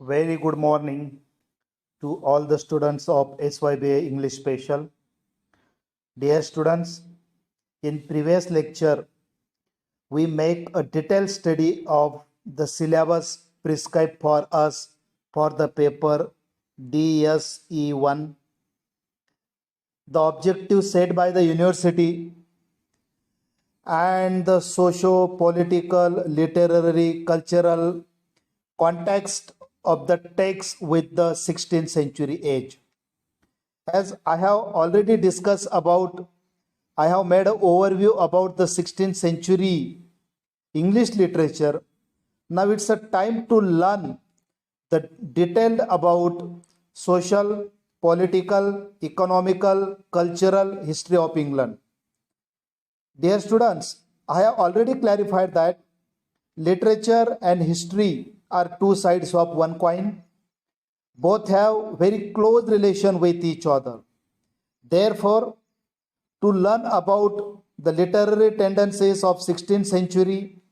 Very good morning to all the students of SYBA English Special. Dear students, in previous lecture, we make a detailed study of the syllabus prescribed for us for the paper DSE1. The objective set by the university and the socio-political, literary, cultural context of the text with the 16th century age. As I have already discussed about, I have made an overview about the 16th century English literature. Now it's a time to learn the detailed about social, political, economical, cultural history of England. Dear students, I have already clarified that literature and history are two sides of one coin. Both have very close relation with each other. Therefore, to learn about the literary tendencies of 16th century,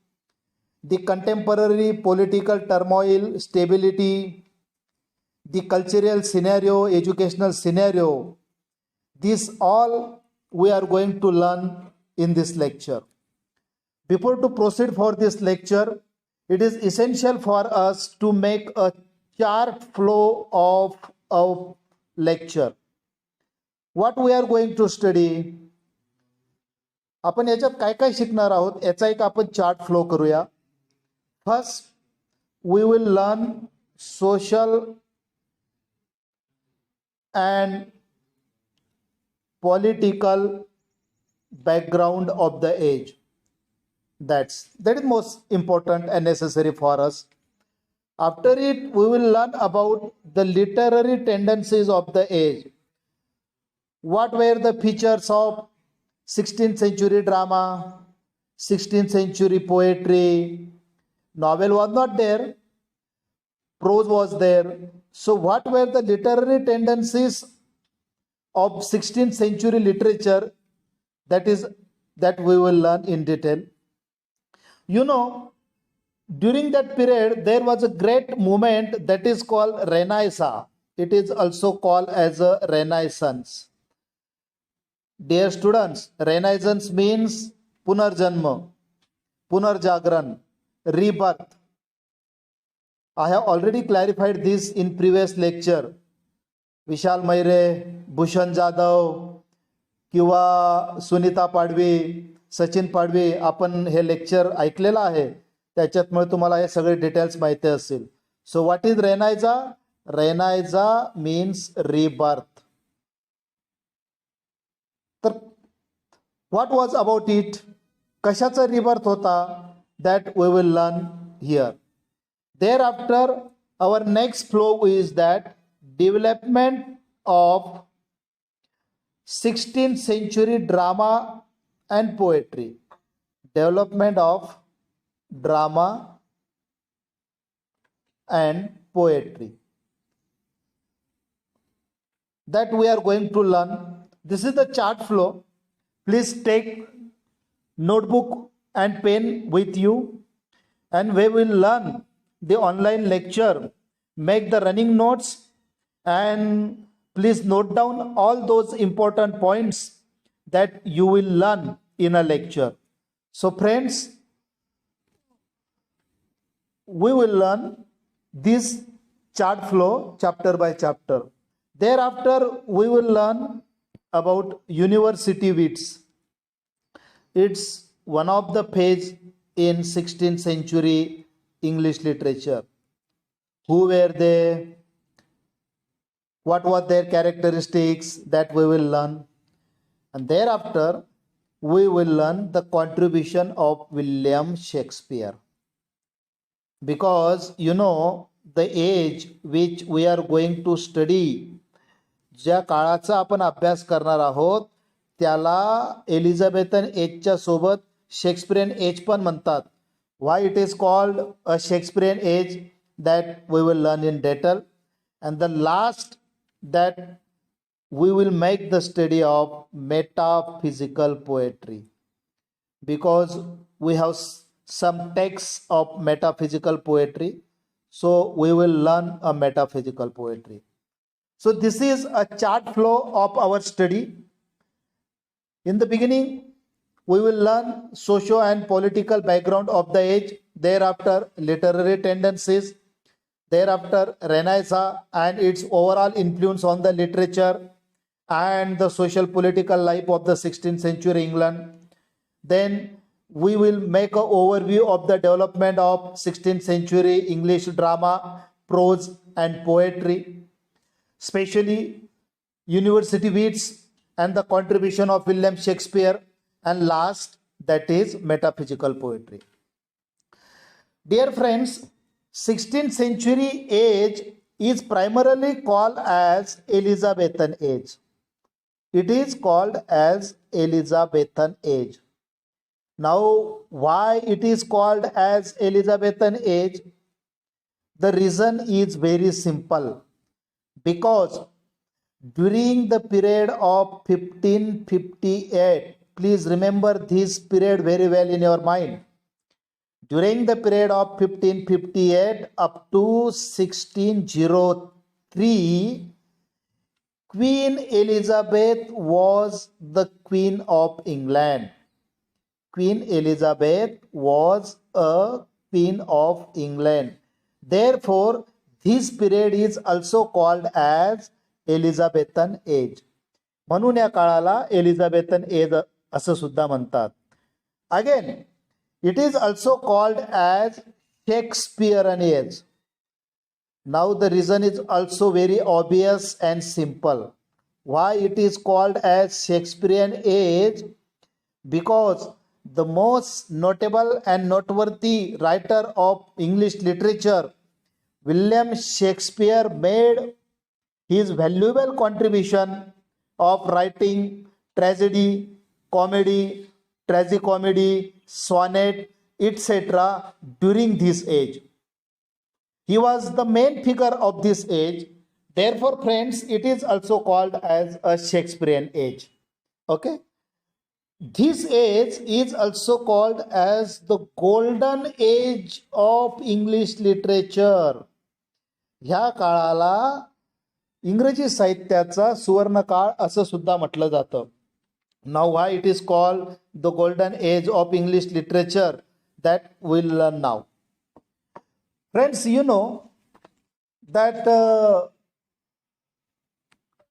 the contemporary political turmoil, stability, the cultural scenario, educational scenario, this all we are going to learn in this lecture. Before to proceed for this lecture, it is essential for us to make a chart flow of our lecture. What we are going to study, आपण याच्यात काय काय शिकणार आहोत याचा एक आपण chart flow करूया. First we will learn social and political background of the age. That is most important and necessary for us. After it, we will learn about the literary tendencies of the age. What were the features of 16th century drama, 16th century poetry? Novel was not there, prose was there. So what were the literary tendencies of 16th century literature? That we will learn in detail. You know, during that period, there was a great movement that is called Renaissance. It is also called as a Renaissance. Dear students, Renaissance means Punarjanma, Punarjagran, rebirth. I have already clarified this in previous lecture. विशाल मैरे, भूषण जाधव किंवा सुनीता पाडवी, सचिन पाडवी आपण हे lecture ऐकलेलं आहे. त्याच्यामुळे तुम्हाला हे सगळे details माहिती असतील. So what is renaissance? Renaissance means rebirth. तर व्हॉट वॉज अबाउट इट? कशाचा रिबर्थ होता? That we will learn here. Thereafter our next flow is that development of 16th century drama and poetry. Development of drama and poetry. That we are going to learn. This is the chart flow. Please take notebook and pen with you, and we will learn the online lecture. Make the running notes and please note down all those important points that you will learn in a lecture. So friends, we will learn this chart flow chapter by chapter. Thereafter, we will learn about university wits. It's one of the phase in 16th century English literature. Who were they? What were their characteristics? That we will learn. And thereafter, we will learn the contribution of William Shakespeare. Because you know, the age which we are going to study, ज्या काळाचा आपण अभ्यास करणार आहोत त्याला एलिझाबेथन एजच्या सोबत Shakespearean age पण म्हणतात. Why it is called a Shakespearean age? That we will learn in detail. And the last, that we will make the study of metaphysical poetry, because we have some texts of metaphysical poetry. So we will learn a metaphysical poetry. So this is a chart flow of our study. In the beginning, we will learn socio and political background of the age, thereafter literary tendencies, thereafter Renaissance and its overall influence on the literature and the social political life of the 16th century England. Then we will make an overview of the development of 16th century English drama, prose and poetry, especially university wits and the contribution of William Shakespeare, and last, that is metaphysical poetry. Dear friends, 16th century age is primarily called as Elizabethan age. It is called as Elizabethan age. Now, why it is called as Elizabethan age? The reason is very simple. Because during the period of 1558, please remember this period very well in your mind. During the period of 1558 up to 1603, Queen Elizabeth was the Queen of England. Queen Elizabeth was a Queen of England. Therefore, this period is also called as Elizabethan age. म्हणून या काळाला एलिझाबेथन as असं सुद्धा म्हणतात. Again it is also called as Shakespearean age. Now the reason is also very obvious and simple. Why it is called as Shakespearean age? Because the most notable and noteworthy writer of English literature, William Shakespeare, made his valuable contribution of writing tragedy, comedy, tragicomedy, sonnet, etc. during this age. He was the main figure of this age. Therefore, friends, it is also called as a Shakespearean age. Okay? This age is also called as the golden age of English literature. ह्या काळाला इंग्रजी साहित्याचा सुवर्ण काळ असं सुद्धा म्हटलं जातं. Now why it is called the golden age of English literature, that we'll learn now. Friends, you know that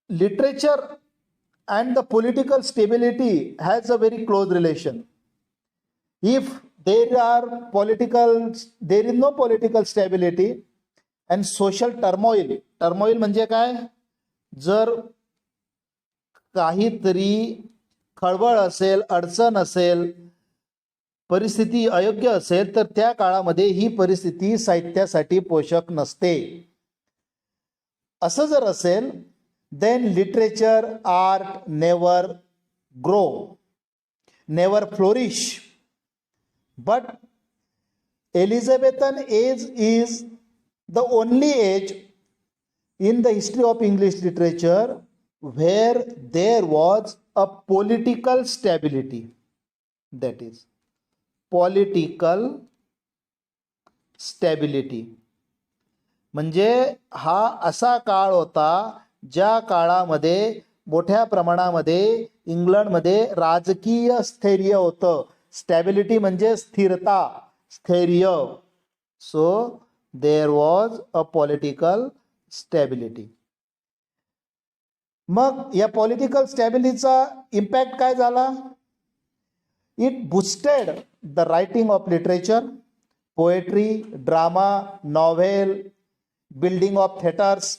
literature and the political stability has a very close relation. If there is no political stability and social turmoil म्हणजे काय? जर काहीतरी खळबळ असेल, अडचण असेल, परिस्थिती अयोग्य असेल, तर त्या काळामध्ये ही परिस्थिती साहित्यासाठी पोषक नसते. असं जर असेल, then literature, art never grow, never flourish. But Elizabethan age is the only age in the history of English literature where there was a political stability. That is political stability. म्हणजे हा असा काळ होता ज्या काळामध्ये मोठ्या प्रमाणामध्ये इंग्लंडमध्ये राजकीय स्थैर्य होतं. स्टॅबिलिटी म्हणजे स्थिरता, स्थैर्य. So there was a political stability. मग या पॉलिटिकल स्टॅबिलिटीचा इम्पॅक्ट काय झाला? It boosted the writing of literature, poetry, drama, novel, building of theatres.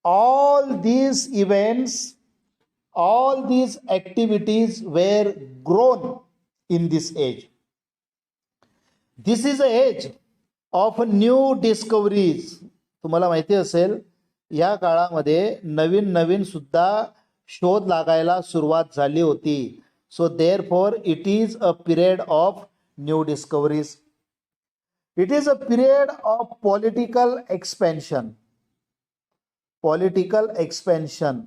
All these events, all these activities were grown in this age. This is an age of new discoveries. तुम्हाला माहिती असेल, या काळामध्ये नवीन नवीन सुद्धा शोध लागायला सुरुवात झाली होती. So therefore it is a period of new discoveries. It is a period of political expansion. Political expansion.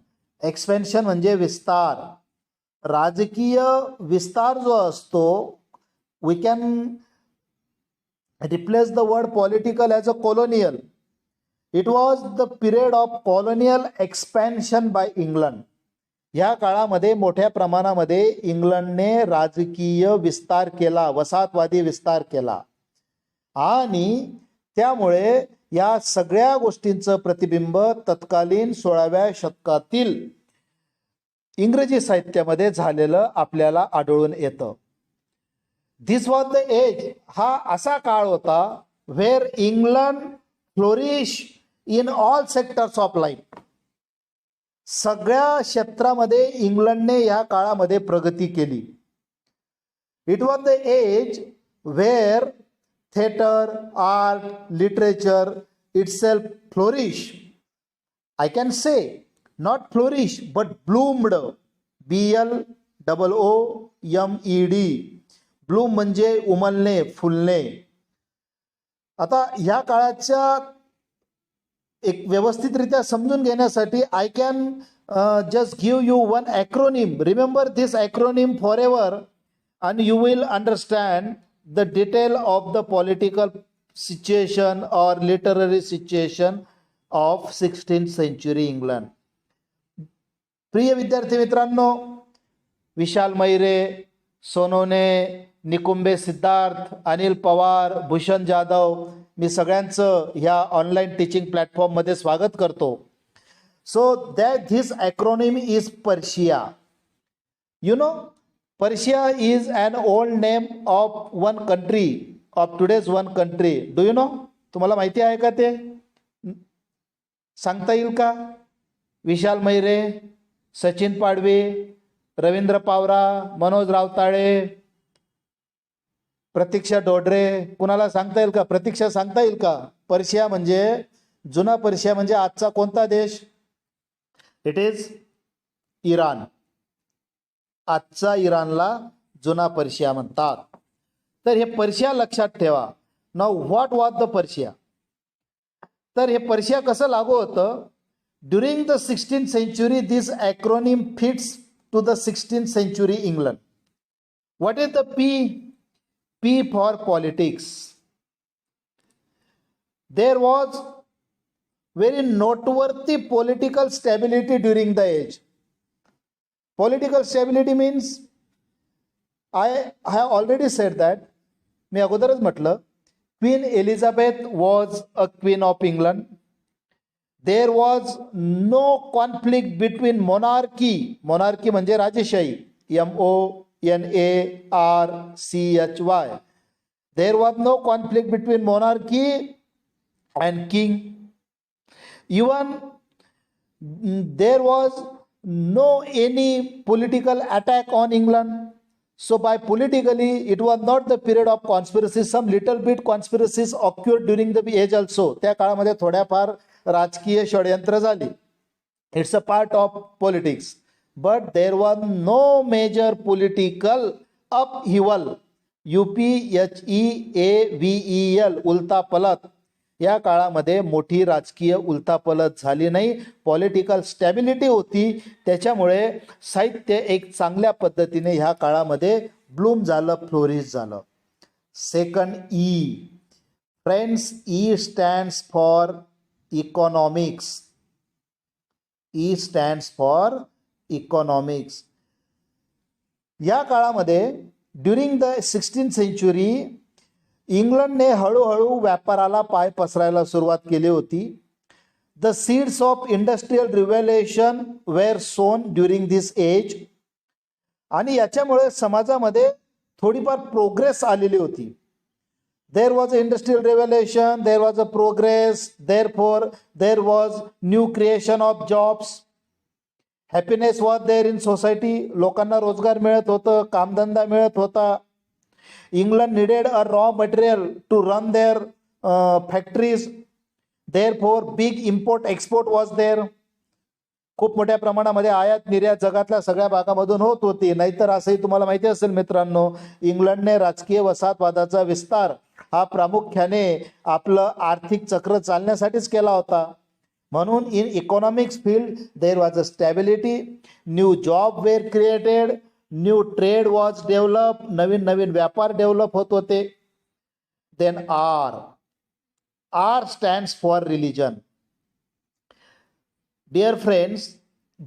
Expansion म्हणजे विस्तार. राजकीय विस्तार जो असतो, we can replaced the word political as a colonial. It was the period of colonial expansion by England. या काळामध्ये मोठ्या प्रमाणामध्ये इंग्लंडने राजकीय विस्तार केला, वसाहतवादी विस्तार केला आणि त्यामुळे या सगळ्या गोष्टींचं प्रतिबिंब तत्कालीन 16व्या शतकातील इंग्रजी साहित्यामध्ये झालेलं आपल्याला आढळून येतं. दिस वॉज द एज, हा असा काळ होता where England flourish in all sectors of life. सगळ्या क्षेत्रामध्ये इंग्लंडने या काळामध्ये प्रगती केली. It was the age where theater, art, literature itself flourish. I can say not flourish but bloomed. BLOOMED. Bloom म्हणजे उमलणे, फुलणे. आता ह्या काळाच्या एक व्यवस्थितरित्या समजून घेण्यासाठी I can just give you one acronym. Remember this acronym forever and you will understand the detail of the political situation or literary situation of 16th century England. प्रिय विद्यार्थी मित्रांनो, विशाल मैरे, सोनोने, निकुंबे सिद्धार्थ, अनिल पवार, भूषण जाधव, मी सगळ्यांचं ह्या ऑनलाईन टीचिंग प्लॅटफॉर्ममध्ये स्वागत करतो. So that this acronym is Persia. You know, Persia is an old name of one country, of today's one country. Do you know? तुम्हाला माहिती आहे का ते? सांगता येईल का? विशाल मैरे, सचिन पाडवी, रवींद्र पावरा, मनोज रावताळे, प्रतीक्षा डोडरे, कुणाला सांगता येईल का? प्रतीक्षा सांगता येईल का? पर्शिया म्हणजे, जुना पर्शिया म्हणजे आजचा कोणता देश? It is Iran. आजचा इराणला जुना पर्शिया म्हणतात. तर हे पर्शिया लक्षात ठेवा. Now what was the Persia? तर हे पर्शिया कसं लागू होतं? During the 16th century this acronym fits to the 16th century England. What is the P? P for politics. There was very noteworthy political stability during the age. Political stability means, I have already said that, मी अगोदरच म्हटलं, Queen Elizabeth was a queen of England. There was no conflict between monarchy. Monarchy म्हणजे राजेशाही, MONARCHY. There was no conflict between monarchy and king. Even there was no any political attack on England. So by politically it was not the period of conspiracy. Some little bit conspiracies occurred during the age also. त्या काळामध्ये थोड्याफार राजकीय षडयंत्र झाली. It's a part of politics. But there was no major political upheaval. UPHEAVEL, उलता पलट. या काळामध्ये मोठी राजकीय उलथापलट झाली नाही. पॉलिटिकल स्टॅबिलिटी होती. त्याच्यामुळे साहित्य एक चांगल्या पद्धतीने ह्या काळामध्ये ब्लूम झालं, फ्लोरिश झालं. Second E. Friends, E stands for economics. E stands for economics. या काळामध्ये ड्युरिंग द 16th century इंग्लंडने हळूहळू व्यापाराला पाय पसरायला सुरुवात केली होती. The seeds of industrial revolution were sown during this age. आणि याच्यामुळे समाजामध्ये थोडीफार प्रोग्रेस आलेली होती. There was a industrial revolution, there was a progress, therefore there was new creation of jobs. Happiness was there in society. लोकांना रोजगार मिळत होतं, कामधंदा मिळत होता. England needed a raw material to run their factories. Therefore, big import export was there. खूप मोठ्या प्रमाणामध्ये आयात निर्यात जगातल्या सगळ्या भागामधून होत होती. नाहीतर असंही तुम्हाला माहिती असेल मित्रांनो, इंग्लंडने राजकीय वसाहतवादाचा विस्तार हा प्रामुख्याने आपलं आर्थिक चक्र चालण्यासाठीच केला होता. म्हणून in economics field there was a stability. New job were created. New trade was develop. नवीन नवीन व्यापार डेव्हलप होत होते. Then R. R stands for religion. Dear friends,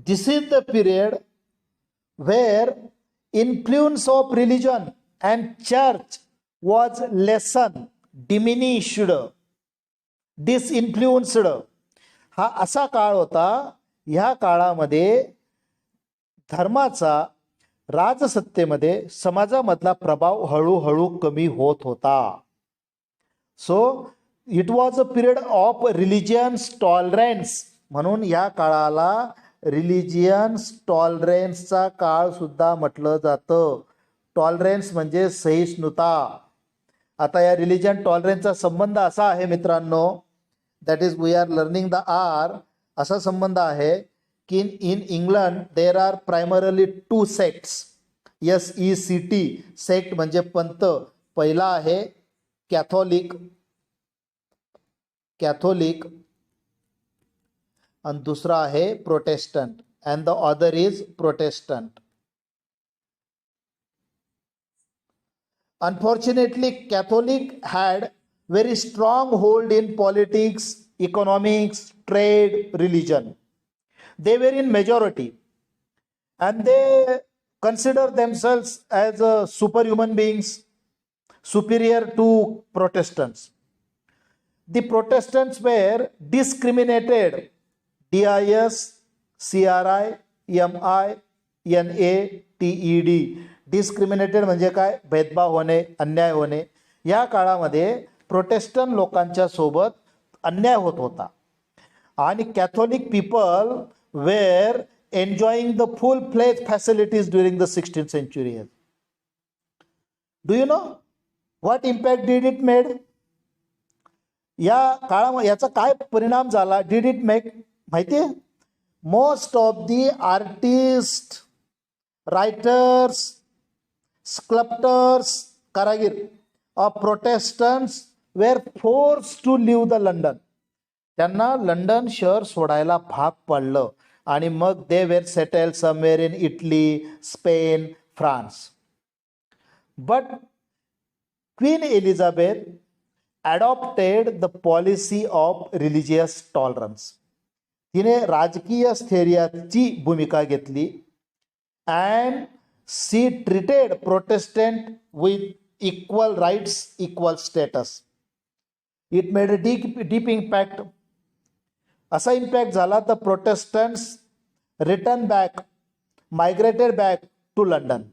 this is the period where influence of religion and church was lessened, diminished, disinfluenced. हा असा काळ होता. ह्या काळामध्ये धर्माचा राजसत्तेमध्ये समाजामधला प्रभाव हळूहळू कमी होत होता. So it was a period of religions tolerance. म्हणून या काळाला रिलिजियन्स टॉलरन्सचा काळ सुद्धा म्हटलं जातं. टॉलरन्स म्हणजे सहिष्णुता. आता या रिलिजन टॉलरन्सचा संबंध असा आहे मित्रांनो, that is we are learning the R. असा संबंध आहे की in England there are primarily 2 sects. SECT sect म्हणजे पंथ. पहिला आहे कॅथोलिक आणि दुसरा आहे Protestant and the other is Protestant. Unfortunately, Catholic had very strong hold in politics, economics, trade, religion. They were in majority and they consider themselves as superhuman beings, superior to Protestants. The Protestants were discriminated. DISCRIMINATED. Discriminated म्हणजे काय? भेदभाव होणे, अन्याय होणे. या काळामध्ये Protestant लोकांच्या सोबत अन्याय होत होता आणि Catholic people were enjoying the full fledge facilities during the 16th century. Do you know what impact did it made? या काळामध्ये याचा काय परिणाम झाला? डिड इट मेक माहिती आहे? Most of the artist, writers, sculptors, कारागीर of Protestants were forced to leave the London. त्यांना लंडन शहर सोडायला भाग पडलं आणि मग they were settled somewhere in Italy, Spain, France. But Queen Elizabeth adopted the policy of religious tolerance. तिने राजकीय स्थैर्याची भूमिका घेतली and she treated Protestant with equal rights, equal status. It made a deep impact. असा impact झाला तर Protestants migrated back to London.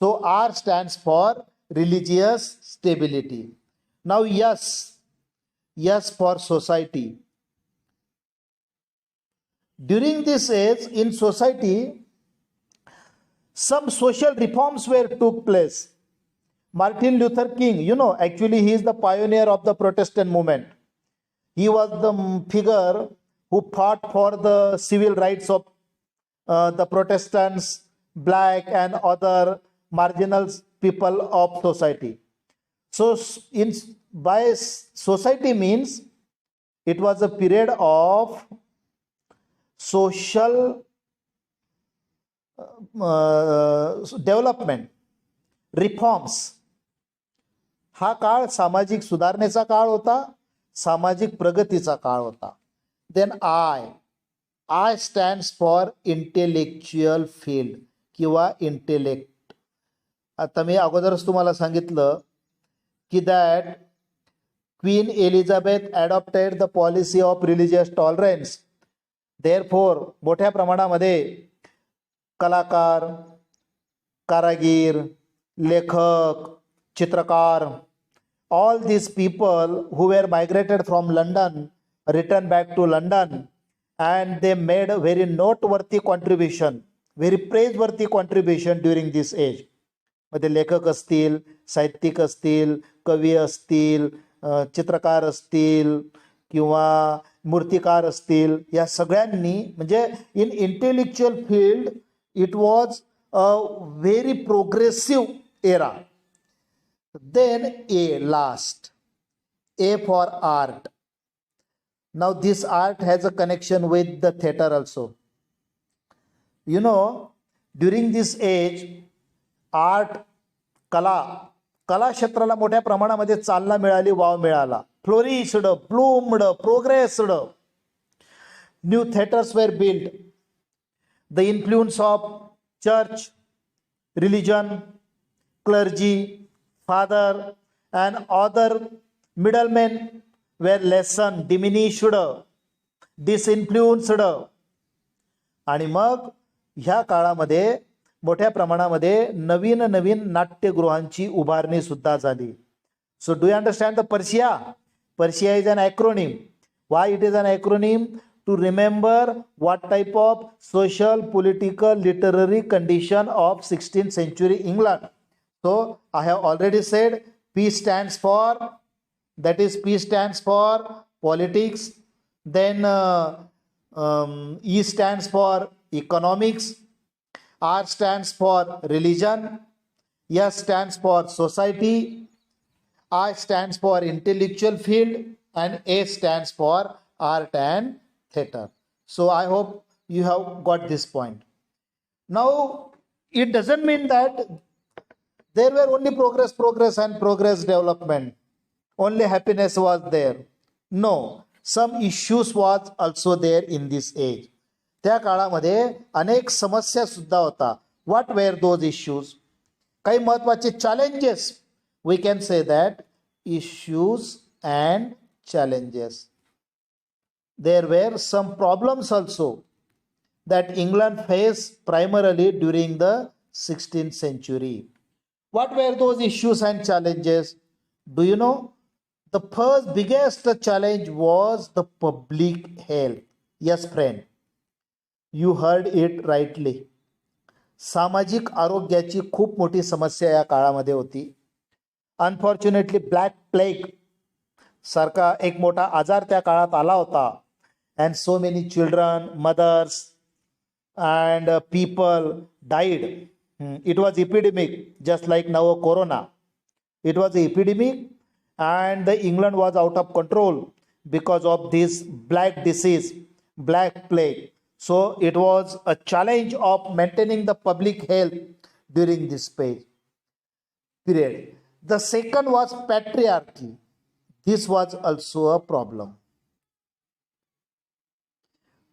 So R stands for religious stability. Now yes for society. During this age in society, some social reforms took place. Martin Luther King, actually he is the pioneer of the Protestant movement. He was the figure who fought for the civil rights of the Protestants, black and other marginal people of society. So by society means it was a period of social development, reforms. हा काळ सामाजिक सुधारणेचा काळ होता, सामाजिक प्रगतीचा काळ होता. Then I stands for intellectual field किंवा इंटेलेक्ट. आता मी अगोदरच तुम्हाला सांगितलं की that Queen Elizabeth adopted the policy of religious tolerance. Therefore मोठ्या प्रमाणामध्ये कलाकार, कारागीर, लेखक, चित्रकार, all these people who were migrated from London returned back to London and they made a very noteworthy contribution, very praiseworthy contribution during this age. मध्ये लेखक असतील, साहित्यिक असतील, कवी असतील, चित्रकार असतील किंवा मूर्तिकार असतील, या सगळ्यांनी म्हणजे in intellectual field it was a very progressive era. Then last, A for art. Now this art has a connection with the theater also. During this age, art, kala, कला क्षेत्राला मोठ्या प्रमाणामध्ये चालना मिळाली, वाव मिळाला. Flourished, bloomed, progressed. New theatres were built. The influence of church, religion, clergy, father, and other middlemen were lessened, diminished, disinfluenced. आणि मग ह्या काळामध्ये मोठ्या प्रमाणामध्ये नवीन नवीन नाट्यगृहांची उभारणी सुद्धा झाली. So do you understand the Persia? Persia is an acronym. Why it is an acronym? to remember what type of social, political, literary condition of 16th century England. So I have already said P stands for, that is P stands for politics, then E stands for economics, R stands for religion, S stands for society, I stands for intellectual field, and A stands for art and theater. So I hope you have got this point. Now it doesn't mean that there were only progress development, only happiness was there. No, some issues was also there in this age. त्या काळामध्ये अनेक समस्या सुद्धा होता. What were those issues? काही महत्वाचे challenges. We can say that issues and challenges. There were some problems also that England faced primarily during the 16th century. What were those issues and challenges? Do you know? The first biggest challenge was the public health. Yes, friend, you heard it rightly. सामाजिक आरोग्याची खूप मोठी समस्या या काळामध्ये होती. Unfortunately black plague सारखा एक मोठा आजार त्या काळात आला होता. And so many children, mothers, and people died. It was epidemic, just like now corona. It was an epidemic, and the England was out of control because of this black disease, black plague. So it was a challenge of maintaining the public health during this period. The second was patriarchy. This was also a problem.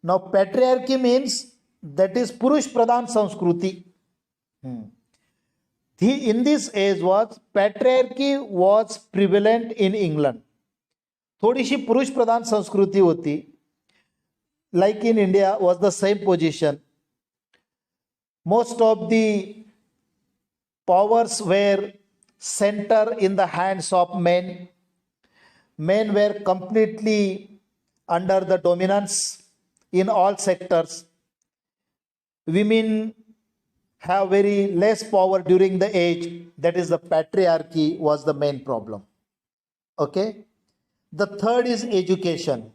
Now patriarchy means that is Purush Pradhan Sanskruti. In this age was patriarchy was prevalent in England. थोडीशी पुरुष प्रधान संस्कृती होती. Like in India was the same position. Most of the powers were centered in the hands of men. Men were completely under the dominance in all sectors. Women have very less power during the age. That is, the patriarchy was the main problem. Okay. The third is education.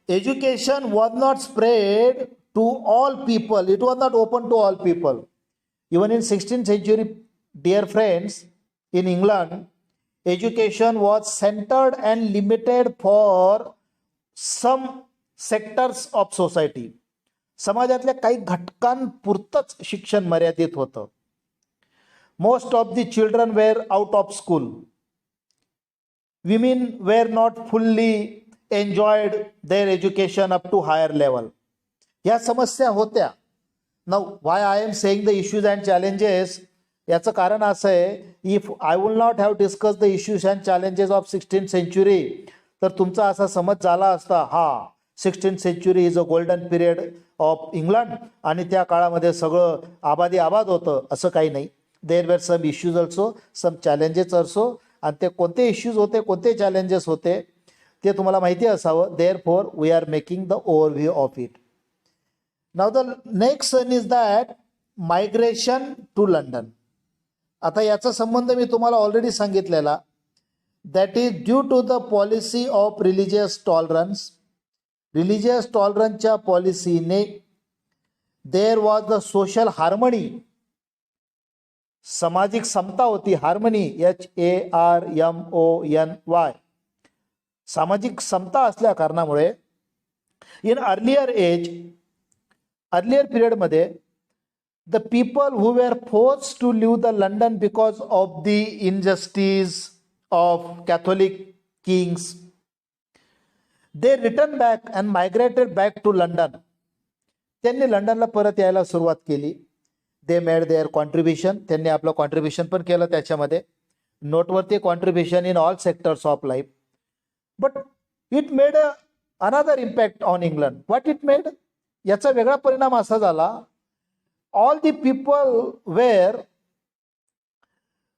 Education was not spread to all people. It was not open to all people. Even in 16th century, dear friends, in England, education was centered and limited for some sectors of society. समाजातल्या काही घटकांपुरतंच शिक्षण मर्यादित होतं. Most of the children were out of school. Women were not fully enjoyed their education up to higher level. या समस्या होत्या. Now why I am saying the issues and challenges, याचं कारण असं आहे, if I will not have discuss the issues and challenges of 16th century, तर तुमचा असा समज झाला असता, हा 16th century is a golden period of England आणि त्या काळामध्ये सगळं आबादी आबाद होतं. असं काही नाही. There were some issues also, some challenges also. आणि ते कोणते इश्यूज होते, कोणते चॅलेंजेस होते ते तुम्हाला माहिती असावं. Therefore we are making the overview of it. Now the next one is that migration to London. आता याचा संबंध मी तुम्हाला ऑलरेडी सांगितलेला. That is due to the policy of religious tolerance. Religious टॉलरन्सच्या पॉलिसीने there was the social harmony. सामाजिक समता होती. Harmony, HARMONY. सामाजिक समता असल्या कारणामुळे इन अर्लियर पिरियडमध्ये the people who were forced to leave the London because of the injustice of Catholic kings, they returned back and migrated back to London. त्यांनी लंडनला परत यायला सुरुवात केली. दे मेड देअर कॉन्ट्रीब्युशन, त्यांनी आपलं कॉन्ट्रीब्युशन पण केलं त्याच्यामध्ये, noteworthy contribution in all sectors of life. But it made another impact on England. What it made, याचा वेगळा परिणाम असा झाला, all the people were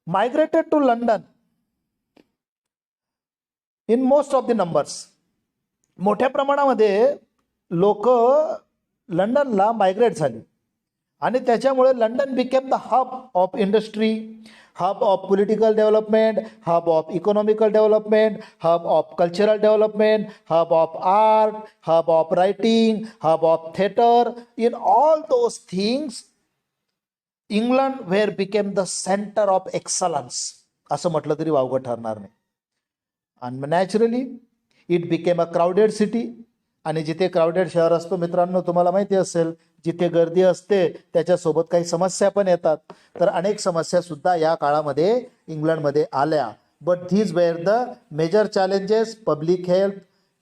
migrated to London in most of the numbers. मोठ्या प्रमाणामध्ये लोक लंडनला मायग्रेट झाली आणि त्याच्यामुळे London became the hub of industry, hub of political development, hub of economical development, hub of cultural development, hub of art, hub of writing, hub of theatre. In all those things England were became the centre of excellence असं म्हटलं तरी वावगं ठरणार नाही. आणि naturally it became a crowded city. आणि जिथे crowded शहर असतो मित्रांनो, तुम्हाला माहिती असेल, जिथे गर्दी असते त्याच्यासोबत काही समस्या पण येतात. तर अनेक समस्या सुद्धा या काळामध्ये इंग्लंडमध्ये आल्या. But these were the major challenges: public health,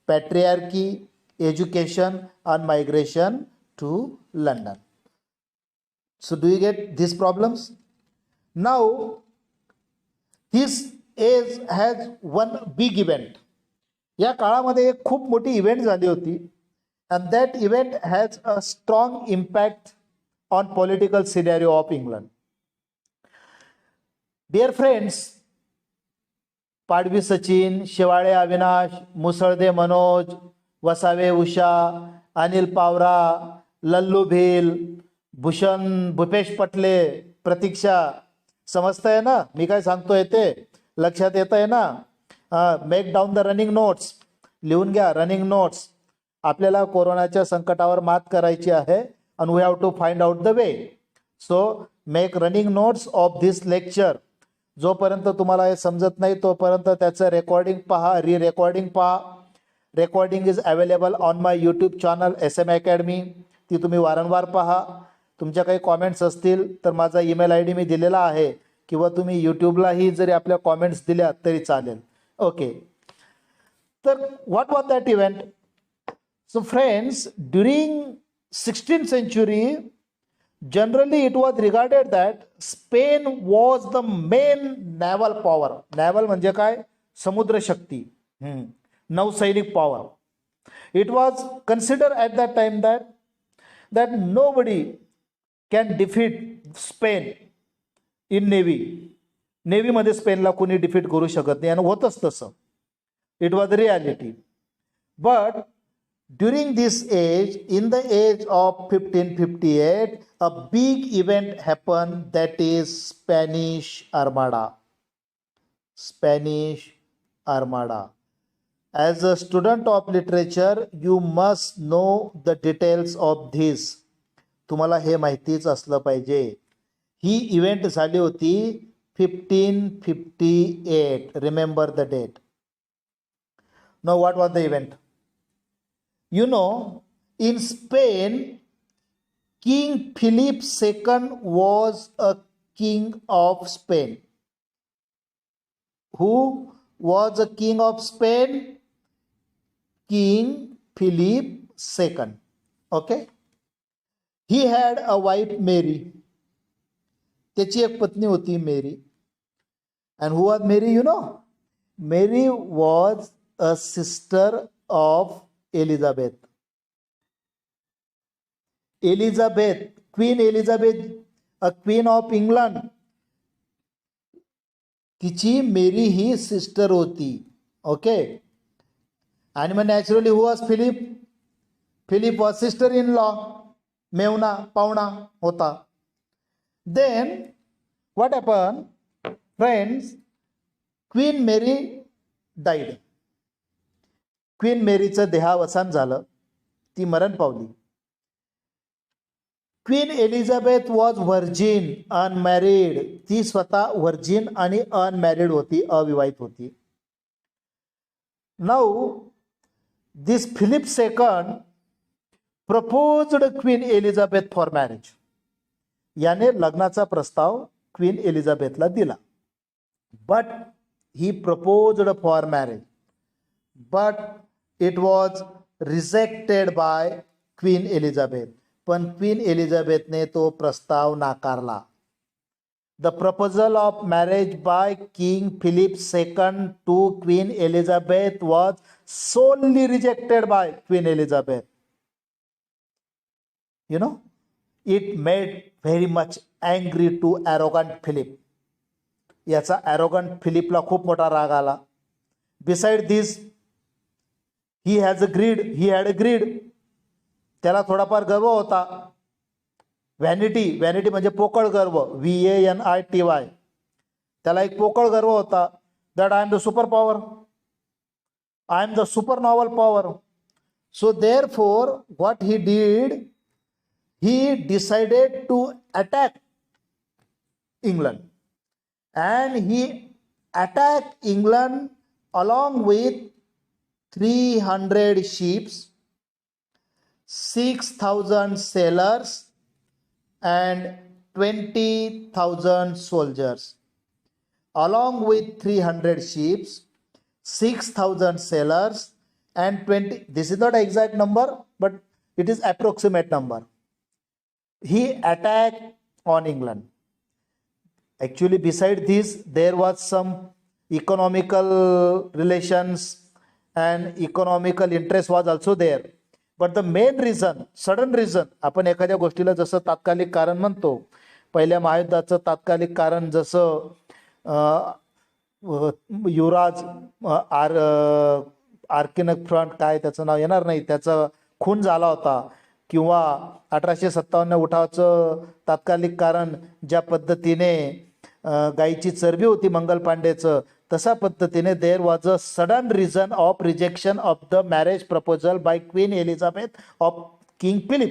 patriarchy, education and migration to London. So do you get these problems? Now, this age has one big event. या काळामध्ये एक खूप मोठी इव्हेंट झाली होती, and that event has a strong impact on political scenario of England. Dear friends, Padvi Sachin, Shewale Avinash, मुसळदे Manoj, Vasave Usha, Anil Pawara, Lallu भिल, भूषण, भूपेश पटले, प्रतीक्षा, समजतंय ना मी काय सांगतोय ते, लक्षात येत आहे ना? Make down the running notes, लिहून घ्या रनिंग नोट्स. आपल्याला कोरोनाच्या संकटावर मात करायची आहे and we have to find out the way. So make running notes of this lecture. जोपर्यंत तुम्हाला हे समजत नाही तोपर्यंत त्याचं रेकॉर्डिंग पहा, रेकॉर्डिंग पहा. Recording is available on my YouTube channel SM academy. ती तुम्ही वारंवार पहा. तुमच्या काही कॉमेंट्स असतील तर माझा ईमेल ID मी दिलेला आहे, किंवा तुम्ही यूट्यूबलाही जरी आपल्या कॉमेंट्स दिल्या तरी चालेल. ओके, तर what was that event? So friends, during 16th century, generally it was regarded that Spain was the main naval power. Naval म्हणजे काय? समुद्र शक्ती, नौसैनिक power. It was considered at that time that nobody can defeat Spain in navy. Navy मध्ये स्पेनला कोणी defeat करू शकत नाही, आणि होतच तसं. It was reality. But during this age, in the age of 1558, a big event happen, that is Spanish Armada. Spanish Armada. As a student of literature you must know the details of this. तुम्हाला हे माहितीच असलं पाहिजे. ही event झाली होती 1558. Remember the date. Now what was the event? You know, in Spain, King Philip II was a king of Spain. Who was a king of Spain? King Philip II. Okay? He had a wife, Mary. त्याची एक पत्नी होती, मेरी. And who was Mary, you know? Mary was a sister of Elizabeth. Elizabeth, Queen Elizabeth, a queen of England. तिची मेरी ही sister होती. Okay. आणि मग naturally who was Philip? Philip was sister in law, मेवना, पाहुणा होता. Then what happened, friends? Queen Mary died. Queen मेरीचं देहावसान झालं, ती मरण पावली. Queen Elizabeth was virgin, unmarried. ती स्वतः व्हर्जिन आणि अनमॅरिड होती, अविवाहित होती. Now this Philip second proposed Queen Elizabeth for marriage. याने लग्नाचा प्रस्ताव क्वीन एलिझाबेथला दिला. But he proposed for marriage, but it was rejected by Queen Elizabeth. पण क्वीन एलिझाबेथने तो प्रस्ताव नाकारला. The proposal of marriage by King Philip II to Queen Elizabeth was solely rejected by Queen Elizabeth. You know, it made very much angry to arrogant Philip. याचा arrogant Philipला खूप मोठा राग आला. Beside this, he had agreed. त्याला थोडाफार गर्व होता. Vanity म्हणजे पोकळ गर्व, VANITY. त्याला एक पोकळ गर्व होता, that I am the super power, I am the super naval power. So therefore what he did, he decided to attack England, and he attack England along with 300 ships, 6,000 sailors and 20,000 soldiers. Along with 300 ships, 6,000 sailors and 20, this is not exact number but it is approximate number, he attacked on England. Actually beside this there was some economical relations and economical interest was also there. But the main reason, sudden reason, आपण एखाद्या गोष्टीला जसं तात्कालिक कारण म्हणतो, पहिल्या महायुद्धाचं तात्कालिक कारण जसं युवराज आर्किनक फ्रंट, काय त्याचं नाव येणार नाही, त्याचा खून झाला होता, किंवा 1857 उठावाचं तात्कालिक कारण ज्या पद्धतीने गायीची चरबी होती मंगल पांडेचं, तसा पद्धतीने there was a sudden reason of rejection of the marriage proposal by Queen Elizabeth of King Philip.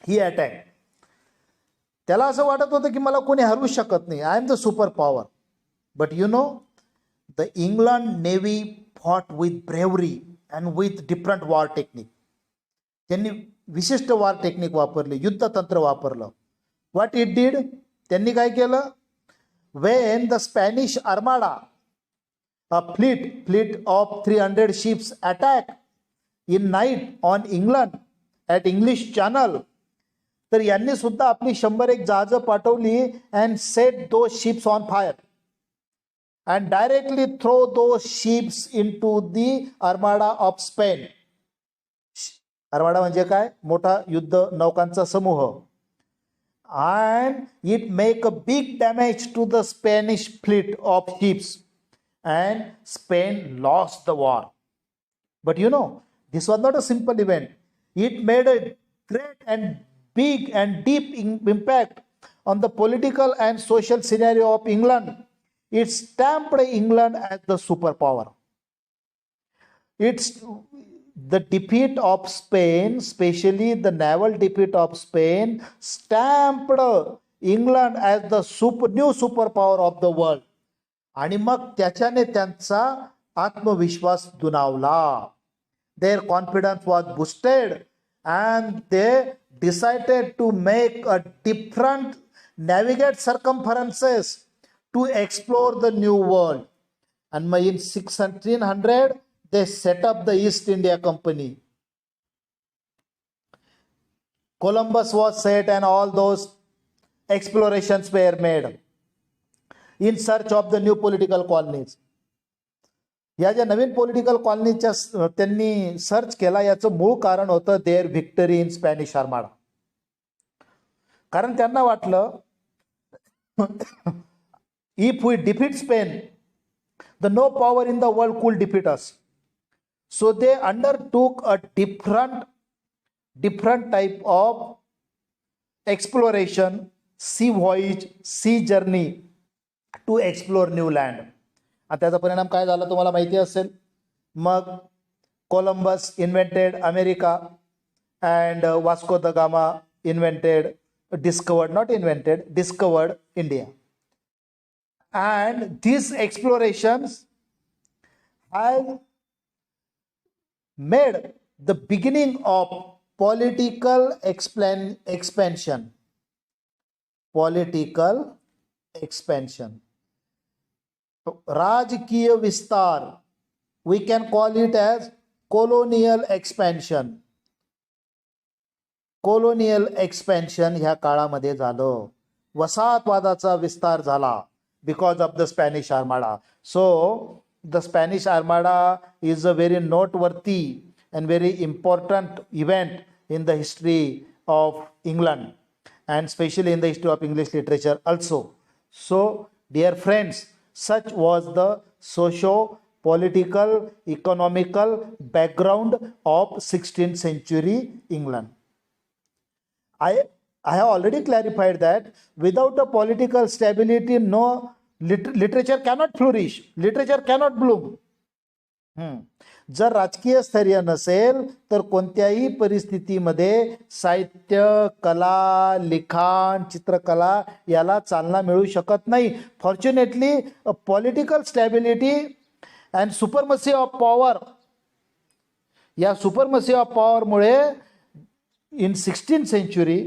He attack, त्याला असं वाटत होतं की मला कोणी हरू शकत नाही, I am the super power. But you know, the England navy fought with bravery and with different war technique. त्यांनी विशिष्ट वॉर टेक्निक वापरली, युद्धतंत्र वापरलं. व्हॉट इट डीड, त्यांनी काय केलं, when the Spanish Armada, a fleet of 300 ships attacked in night on England at English Channel, तर यांनी सुद्धा आपली 101 जहाजं पाठवली and set those ships on fire and directly throw those ships into the Armada of Spain. Armada म्हणजे काय, मोठा युद्ध नौकांचा समूह. And it make a big damage to the Spanish fleet of ships and Spain lost the war. But you know, this was not a simple event. It made a great and big and deep impact on the political and social scenario of England. It stamped England as the superpower. It's the defeat of Spain, especially the naval defeat of Spain, stamped England as the new superpower of the world. आणि मग त्याच्याने त्यांचा आत्मविश्वास दुणावला. Their confidence was boosted and they decided to make a different, navigate circumferences to explore the new world. And in 1600 they set up the East India Company. Columbus was set and all those explorations were made in search of the new political colonies. या ज्या नवीन political कॉलनीच्या त्यांनी search केला, याचं मूळ कारण होतं their victory in Spanish Armada. कारण त्यांना वाटलं if we defeat Spain, the no power in the world could defeat us. So they undertook a different type of exploration, sea voyage, sea journey to explore new land. आता त्याचा परिणाम काय झाला तुम्हाला माहिती असेल. मग Columbus invented America and Vasco da Gama discovered India. And these explorations have made the beginning of political expansion. Political expansion. राजकीय विस्तार, we can call it as colonial expansion. Colonial expansion ह्या काळामध्ये झालं. वसाहतवादाचा विस्तार झाला because of the Spanish Armada. So the Spanish Armada is a very noteworthy and very important event in the history of England and especially in the history of English literature also. So dear friends, such was the socio-political economical background of 16th century England. I have already clarified that without a political stability no literature cannot flourish, literature cannot bloom. जर राजकीय स्थैर्य नसेल तर कोणत्याही परिस्थितीमध्ये साहित्य, कला, लिखाण, चित्रकला याला चालना मिळू शकत नाही. Fortunately political stability and supremacy of power, या supremacy of पॉवरमुळे in 16th century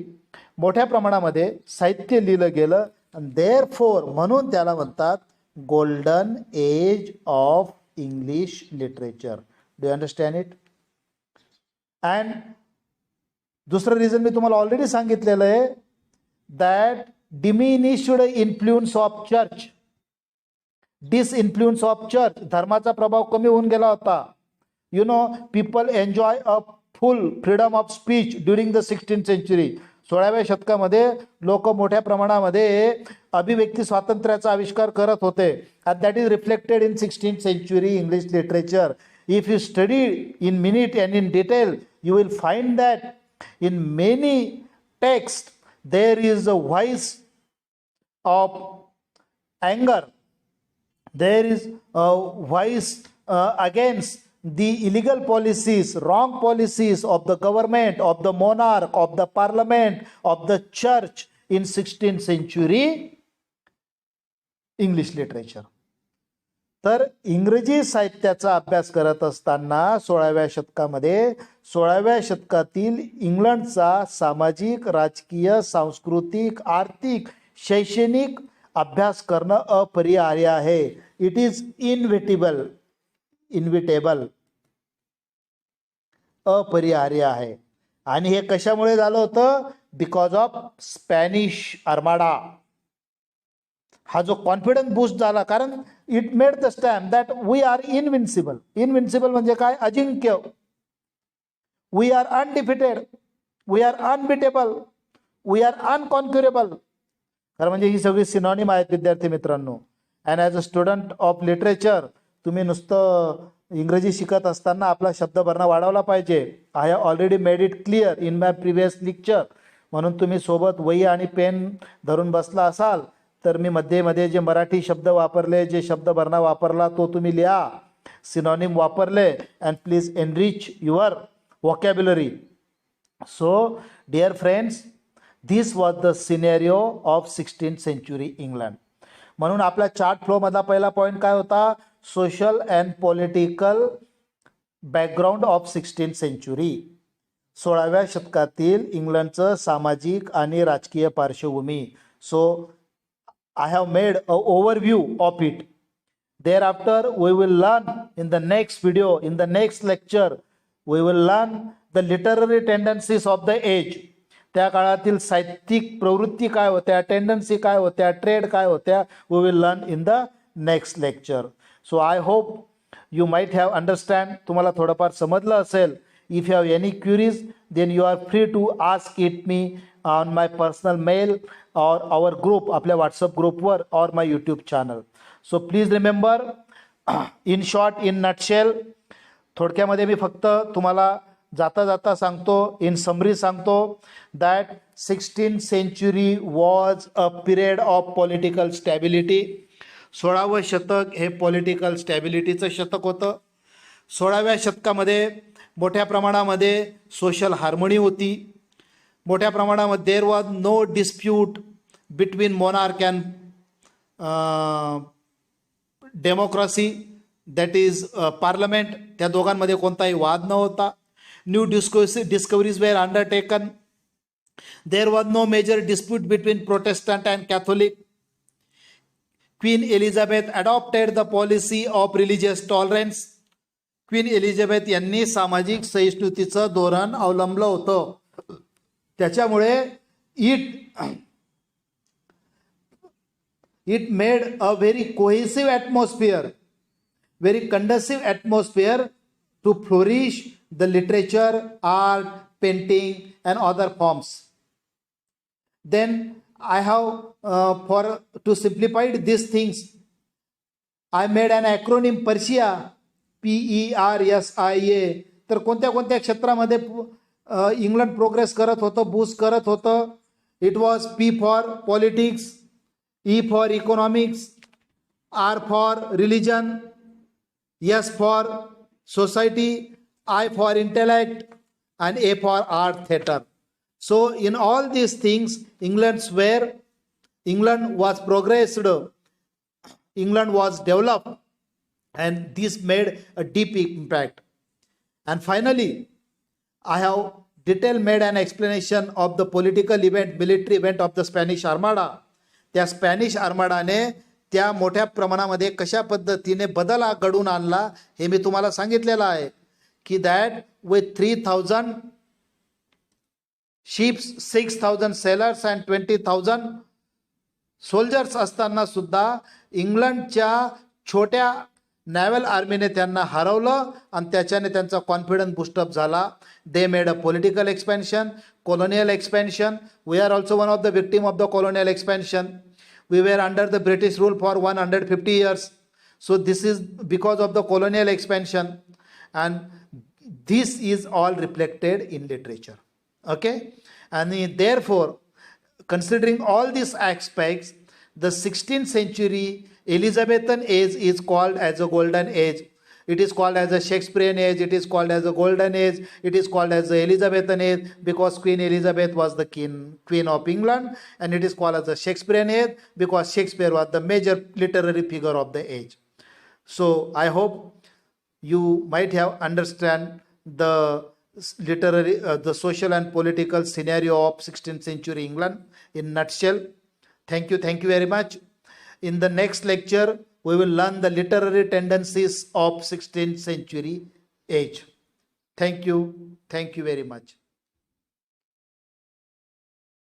मोठ्या प्रमाणामध्ये साहित्य लिहिलं गेलं. आणि देअरफॉर म्हणून त्याला म्हणतात golden age of English literature. Do you understand it? And दुसरं रिझन मी तुम्हाला ऑलरेडी सांगितलेलं आहे, that diminished influence of church, disinfluence of church, धर्माचा प्रभाव कमी होऊन गेला होता. You know, people enjoy a full freedom of speech during the 16th century. 16व्या शतकामध्ये लोक मोठ्या प्रमाणामध्ये अभिव्यक्ती स्वातंत्र्याचा आविष्कार करत होते. and that is reflected in 16th century English literature. If you study in minute and in detail, you will find that in many texts there is a voice of anger, there is a voice against the illegal policies, wrong policies of the government, of the monarch, of the parliament, of the church in 16th century English literature. तर इंग्रजी साहित्याचा अभ्यास करत असताना 16व्या शतकामध्ये, 16व्या शतकातील इंग्लंडचा सामाजिक, राजकीय, सांस्कृतिक, आर्थिक, शैक्षणिक अभ्यास करणं अपरिहार्य आहे. इट इज इनविटेबल, अपरिहार्य आहे. आणि हे कशामुळे झालं होतं? Because of Spanish Armada. हा जो कॉन्फिडन्स बूस्ट झाला, कारण it made the stamp that we are invincible. Invincible म्हणजे काय? अजिंक्य. We are undefeated, we are unbeatable, we are unconquerable. खरं म्हणजे ही सगळी सिनॉनिम आहेत विद्यार्थी मित्रांनो. And as a student of literature तुम्ही नुसतं इंग्रजी शिकत असताना आपला शब्दभरणा वाढवला पाहिजे. I have already made it clear in my previous lecture. म्हणून तुम्ही सोबत वही आणि पेन धरून बसला असाल तर मी मध्ये जे मराठी शब्द वापरले, जे शब्दभरणा वापरला तो तुम्ही लिहा, सिनॉनिम वापरले, and please enrich your vocabulary. So dear friends, this was the scenario of 16th century England. म्हणून आपल्या चार्ट फ्लोमधला पहिला पॉईंट काय होता? Social and political background of 16th century. 16व्या शतकातील इंग्लंडचं सामाजिक आणि राजकीय पार्श्वभूमी. सो I have made an overview of it. Thereafter, we will learn in the next video, in the next lecture, we will learn the literary tendencies of the age. त्या काळातील साहित्यिक प्रवृत्ती काय होत्या, टेंडन्सी काय होत्या, ट्रेड काय होत्या, we will learn in the next lecture. So I hope you might have understand. तुम्हाला थोडंफार समजलं असेल. If you have any queries, then you are free to ask it me on my personal mail or our group, आपल्या WhatsApp ग्रुपवर, or my YouTube channel. So please remember, in short, in nutshell, थोडक्यामध्ये मी फक्त तुम्हाला जाता जाता सांगतो, इन summary सांगतो, that 16th century was a period of political stability. 16वं शतक हे पॉलिटिकल स्टॅबिलिटीचं शतक होतं. 16व्या शतकामध्ये मोठ्या प्रमाणामध्ये सोशल हार्मोनी होती. मोठ्या प्रमाणामध्ये there was no dispute between monarch and democracy, that is parliament. त्या दोघांमध्ये कोणताही वाद न होता. New discoveries were undertaken. There was no major dispute between Protestant and Catholic. Queen Elizabeth adopted the policy of religious tolerance. Queen Elizabeth यांनी सामाजिक सहिष्णुतेचं धोरण अवलंबलं होतं. त्याच्यामुळे it made a very cohesive atmosphere, very conducive atmosphere to flourish the literature, art, painting and other forms. Then I have to simplify these things, I made an acronym PERSIA, PERSIA. तर कोणत्या कोणत्या क्षेत्रामध्ये England progress करत होतं, boost करत होतं. It was P for politics, E for economics, R for religion, S for society, I for intellect, and A for art, theatre. So in all these things, England was progressed, England was developed, and this made a deep impact. And finally, I have made an explanation of the political event, military event of the Spanish Armada. त्या Spanish आर्माडाने त्या मोठ्या प्रमाणामध्ये कशा पद्धतीने बदल घडून आणला हे मी तुम्हाला सांगितलेलं आहे की that with 3000 ships, 6000 sellers and 20,000 soldiers असताना सुद्धा इंग्लंडच्या छोट्या नॅव्हल आर्मीने त्यांना हरवलं आणि त्याच्याने त्यांचा कॉन्फिडन्स बूस्टअप झाला. They made a political expansion, colonial expansion. We are also one of the victim of the colonial expansion. We were under the British rule for 150 years. So this is because of the colonial expansion, and this is all reflected in literature. Okay, and therefore, considering all these aspects, the 16th century Elizabethan age is called as a golden age. It is called as a Shakespearean age, it is called as a golden age, it is called as the Elizabethan age because Queen Elizabeth was the queen of England, and it is called as the Shakespearean age because Shakespeare was the major literary figure of the age. So I hope you might have understand the literary, the social and political scenario of 16th century England in nutshell. Thank you very much. In the next lecture, we will learn the literary tendencies of 16th century age. Thank you very much.